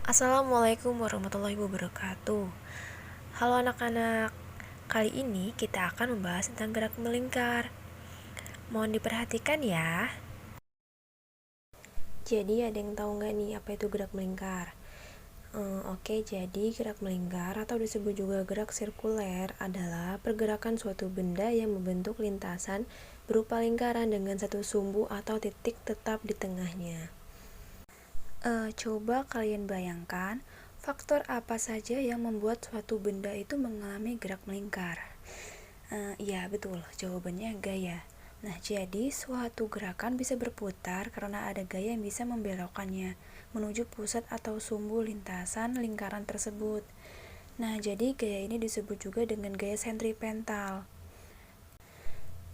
Assalamualaikum warahmatullahi wabarakatuh. Halo anak-anak, kali ini kita akan membahas tentang gerak melingkar. Mohon diperhatikan ya. Jadi ada yang tahu nggak nih apa itu gerak melingkar? Oke, jadi gerak melingkar atau disebut juga gerak sirkuler adalah pergerakan suatu benda yang membentuk lintasan berupa lingkaran dengan satu sumbu atau titik tetap di tengahnya. Coba kalian bayangkan faktor apa saja yang membuat suatu benda itu mengalami gerak melingkar. Iya betul, jawabannya gaya. Nah, jadi suatu gerakan bisa berputar karena ada gaya yang bisa membelokkannya menuju pusat atau sumbu lintasan lingkaran tersebut. Nah, jadi gaya ini disebut juga dengan gaya sentripetal.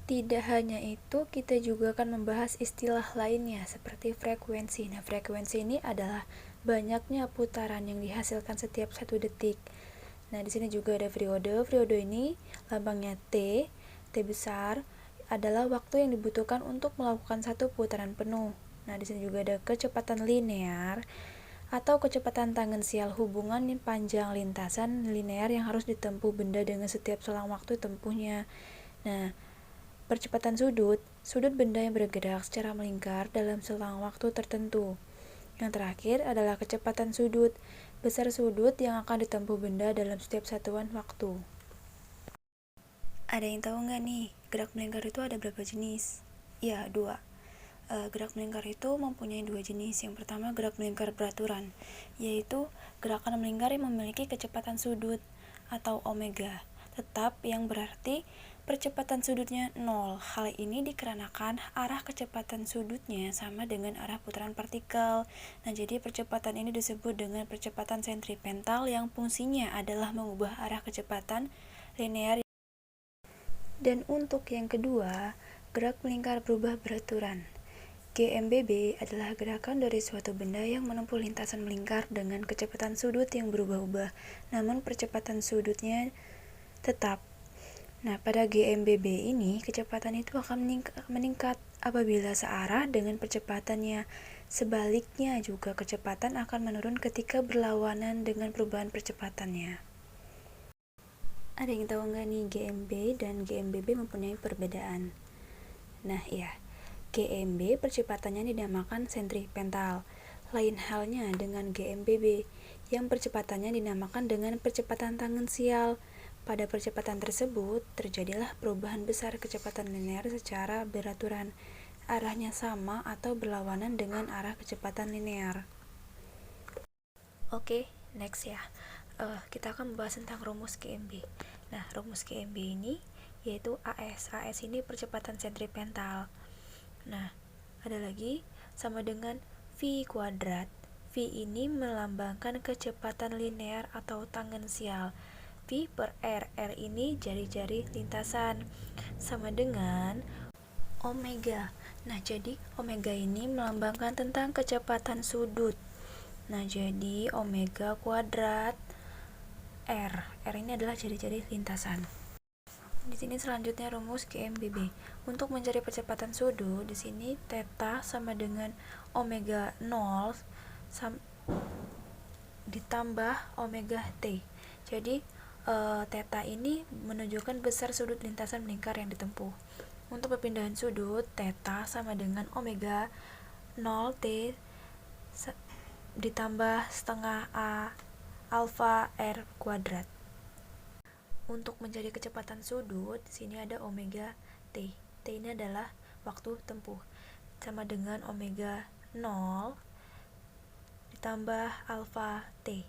Tidak hanya itu, kita juga akan membahas istilah lainnya seperti frekuensi. Nah, frekuensi ini adalah banyaknya putaran yang dihasilkan setiap 1 detik. Nah, di sini juga ada periode. Periode ini lambangnya T. T besar adalah waktu yang dibutuhkan untuk melakukan satu putaran penuh. Nah, di sini juga ada kecepatan linear atau kecepatan tangensial, hubungan panjang lintasan linear yang harus ditempuh benda dengan setiap selang waktu tempuhnya. Nah, percepatan sudut benda yang bergerak secara melingkar dalam selang waktu tertentu. Yang terakhir adalah kecepatan sudut, besar sudut yang akan ditempuh benda dalam setiap satuan waktu. Ada yang tahu nggak nih, gerak melingkar itu ada berapa jenis? Ya, 2. Gerak melingkar itu mempunyai 2 jenis. Yang pertama gerak melingkar beraturan, yaitu gerakan melingkar yang memiliki kecepatan sudut atau omega tetap, yang berarti percepatan sudutnya 0. Hal ini dikarenakan arah kecepatan sudutnya sama dengan arah putaran partikel. Nah, jadi percepatan ini disebut dengan percepatan sentripetal yang fungsinya adalah mengubah arah kecepatan linear. Dan untuk yang kedua, gerak melingkar berubah beraturan. GMBB adalah gerakan dari suatu benda yang menempuh lintasan melingkar dengan kecepatan sudut yang berubah-ubah, namun percepatan sudutnya tetap. Nah, pada GMBB ini, kecepatan itu akan meningkat apabila searah dengan percepatannya. Sebaliknya juga kecepatan akan menurun ketika berlawanan dengan perubahan percepatannya. Ada yang tahu nggak nih, GMB dan GMBB mempunyai perbedaan? Nah, ya. GMB percepatannya dinamakan sentripetal. Lain halnya dengan GMBB yang percepatannya dinamakan dengan percepatan tangensial. Pada percepatan tersebut, terjadilah perubahan besar kecepatan linear secara beraturan. Arahnya sama atau berlawanan dengan arah kecepatan linear. Oke, next ya. Kita akan membahas tentang rumus GMB. Nah, rumus GMB ini yaitu AS. AS ini percepatan sentripetal. Nah, ada lagi sama dengan V kuadrat. V ini melambangkan kecepatan linear atau tangensial. V per R. R ini jari-jari lintasan. Sama dengan omega. Nah, jadi omega ini melambangkan tentang kecepatan sudut. Nah, jadi omega kuadrat R. R ini adalah jari-jari lintasan. Di sini selanjutnya rumus GMBB. Untuk mencari percepatan sudut, di sini theta sama dengan omega 0 ditambah omega T. Jadi theta ini menunjukkan besar sudut lintasan melingkar yang ditempuh. Untuk perpindahan sudut, theta sama dengan omega 0 T ditambah setengah A alfa R kuadrat. Untuk mencari kecepatan sudut, di sini ada omega T. T ini adalah waktu tempuh. Sama dengan omega 0 ditambah alfa T.